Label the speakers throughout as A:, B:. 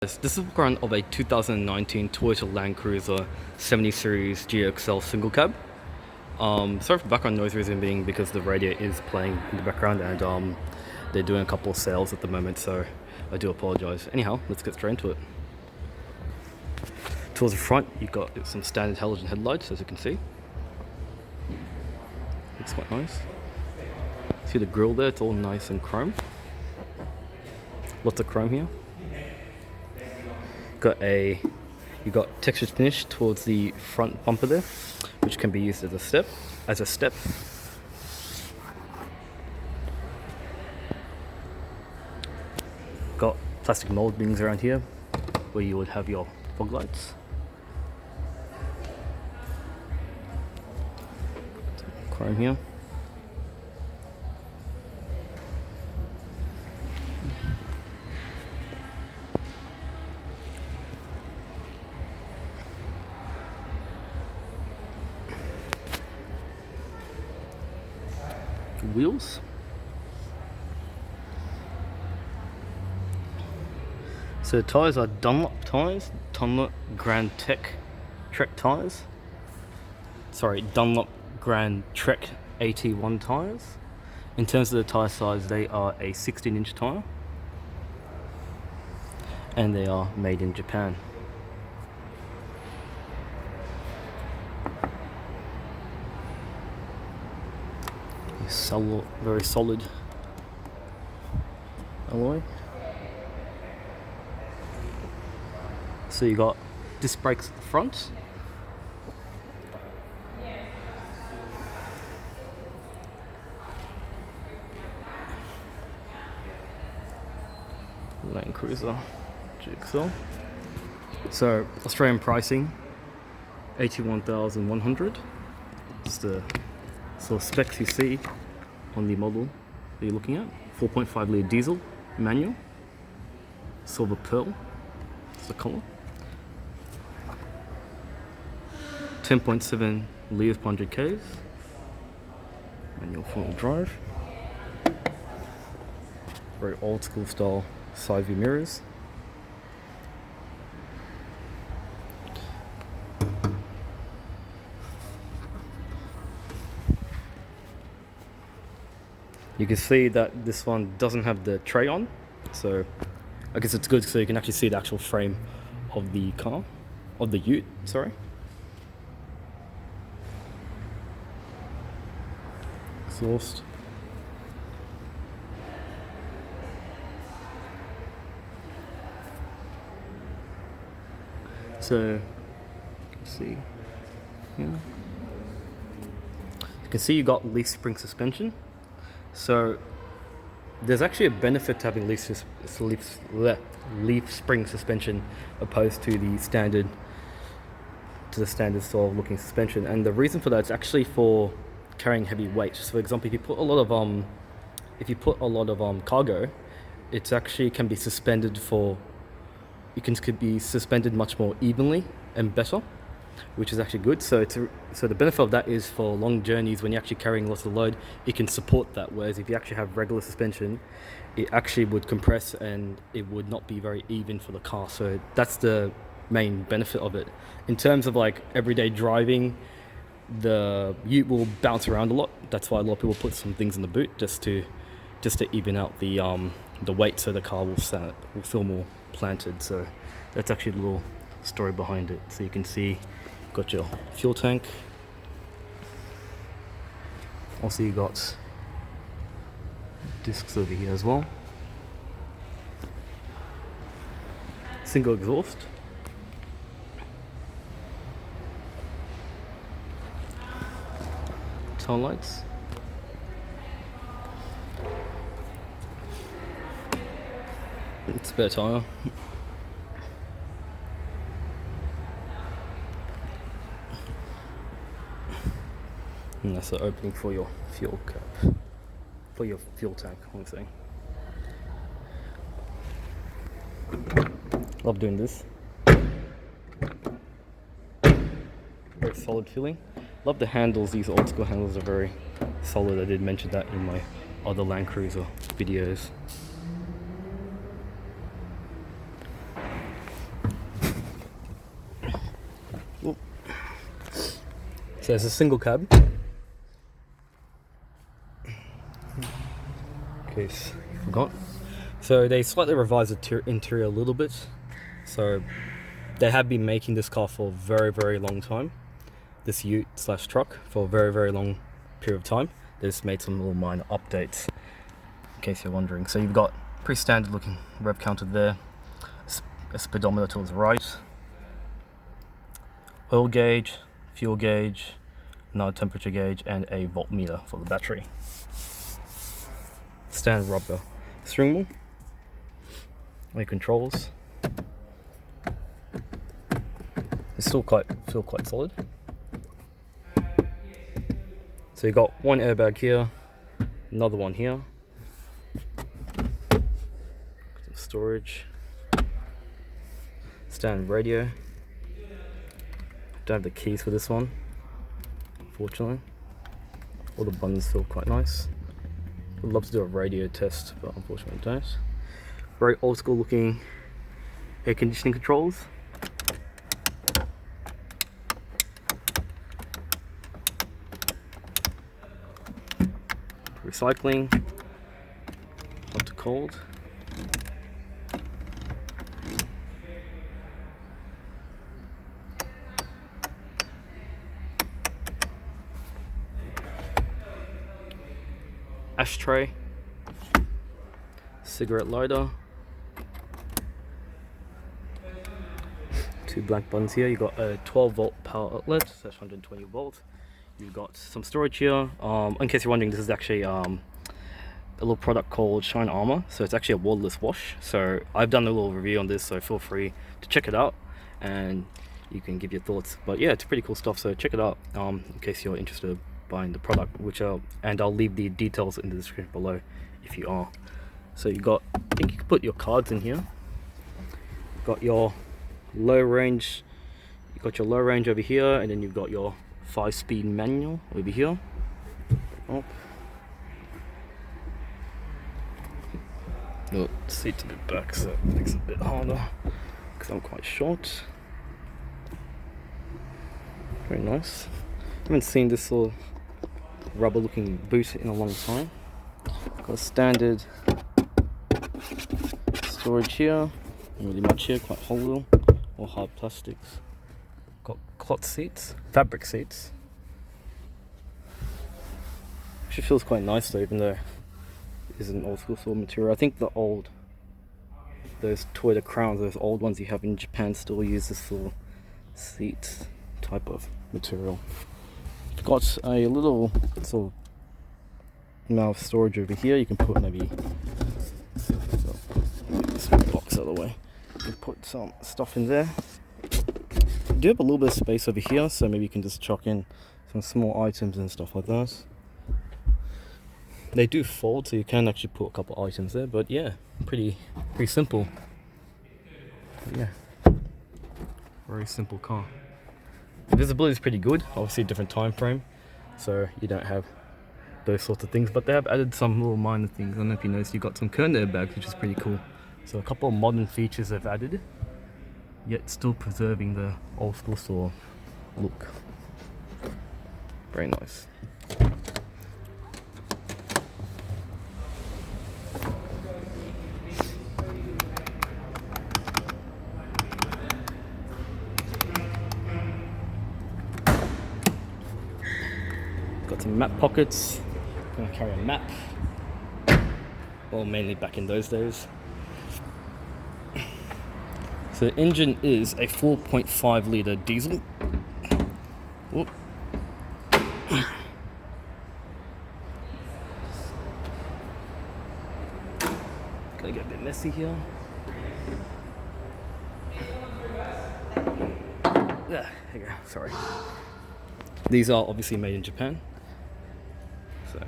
A: This is a background of a 2019 Toyota LandCruiser 70 Series GXL single cab. Sorry for background noise, reason being because the radio is playing in the background and they're doing a couple of sales at the moment, so I do apologize. Anyhow, let's get straight into it. Towards the front, you've got some standard halogen headlights, as you can see. Looks quite nice. See the grille there, it's all nice and chrome. Lots of chrome here. You got textured finish towards the front bumper there, which can be used as a step. Got plastic moldings around here where you would have your fog lights. Chrome here. Wheels. So the tyres are Dunlop tyres, Dunlop Grand Trek tyres. Sorry, Dunlop Grand Trek 81 tyres. In terms of the tyre size, they are a 16-inch tyre, and they are made in Japan. Very solid alloy. So you got disc brakes at the front. LandCruiser GXL. So Australian pricing, 81,100. It's the sort of specs you see on the model that you're looking at. 4.5 litre diesel, manual, silver pearl, that's the colour. 10.7 litres per 100 k's, manual front-wheel drive. Very old school style side view mirrors. You can see that this one doesn't have the tray on, so I guess it's good so you can actually see the actual frame of the car, of the ute, sorry. Exhaust. So, you can see here. You can see you got leaf spring suspension. So there's actually a benefit to having leaf spring suspension opposed to the standard style of looking suspension, and the reason for that is actually for carrying heavy weight. So for example, if you put a lot of cargo, it actually can be suspended could be suspended much more evenly and better, which is actually good. So the benefit of that is for long journeys when you're actually carrying lots of load, it can support that. Whereas if you actually have regular suspension, it actually would compress and it would not be very even for the car. So that's the main benefit of it. In terms of like everyday driving, the ute will bounce around a lot. That's why a lot of people put some things in the boot just to even out the weight, so the car will feel more planted. So that's actually a little story behind it. So you can see got your fuel tank. Also you got discs over here as well. Single exhaust. Tail lights. Spare tire. And that's the opening for your fuel cap, for your fuel tank, I'm saying. Love doing this. Very solid feeling. Love the handles, these old school handles are very solid. I did mention that in my other LandCruiser videos. Okay, it's a single cab. Okay, forgot. So they slightly revised the interior a little bit. So they have been making this car for a very, very long time. This ute slash truck for a very, very long period of time. They just made some little minor updates, in case you're wondering. So you've got pretty standard looking rev counter there, a speedometer to the right, oil gauge, fuel gauge, another temperature gauge, and a voltmeter for the battery. Standard rubber steering wheel, all your controls. It's still feel quite solid. So you got one airbag here, another one here, some storage, standard radio. Don't have the keys for this one, unfortunately. All the buttons feel quite nice. I'd love to do a radio test, but unfortunately I don't. Very old school looking air conditioning controls. Recycling, hot to cold. Ashtray, cigarette lighter, two black buttons here. You've got a 12 volt power outlet, that's 120 volts. You've got some storage here. In case you're wondering, this is actually a little product called Shine Armor. So it's actually a waterless wash. So I've done a little review on this, so feel free to check it out and you can give your thoughts. But yeah, it's pretty cool stuff, so check it out in case you're interested in buying the product, and I'll leave the details in the description below if you are. So you got, I think you can put your cards in here. You've got your low range, over here, and then you've got your 5-speed manual over here. Oh. The seat's a bit back, so it makes it a bit harder because I'm quite short. Very nice. I haven't seen this sort of rubber looking boot in a long time. Got a standard storage here, not really much here, quite hollow, all hard plastics. Got cloth seats, fabric seats. Actually feels quite nice though, even though it is an old school sort of material. I think those Toyota Crowns, those old ones you have in Japan, still use this sort of seat type of material. Got a little sort of amount of storage over here. You can put maybe this box out of the way. You can put some stuff in there. You do have a little bit of space over here, so maybe you can just chuck in some small items and stuff like that. They do fold, so you can actually put a couple items there. But yeah, pretty simple. But yeah, very simple car. The visibility is pretty good, obviously a different time frame, so you don't have those sorts of things, but they have added some little minor things. I don't know if you noticed, you've got some curtain airbags, which is pretty cool. So a couple of modern features they've added, yet still preserving the old school sort of look. Very nice. Got some map pockets. Gonna carry a map. Well, mainly back in those days. So the engine is a 4.5 litre diesel. Whoop. Gonna get a bit messy here. There you go, sorry. These are obviously made in Japan. So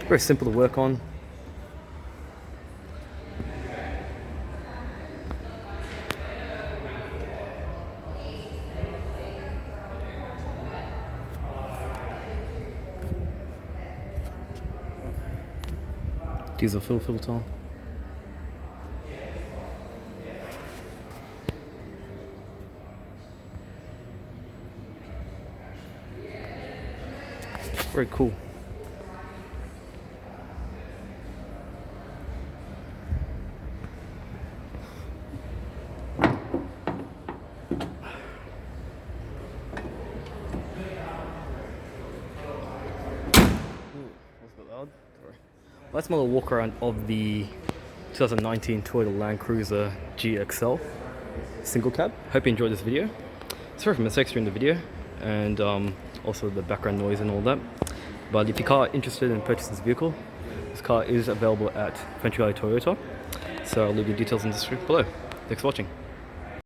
A: very simple to work on. Diesel fuel filter. Very cool. That's my little walk around of the 2019 Toyota LandCruiser GXL single cab. Hope you enjoyed this video. Sorry for mistakes during the video and also the background noise and all that. But if you are interested in purchasing this vehicle, this car is available at Country Toyota. So I'll leave the details in the description below. Thanks for watching.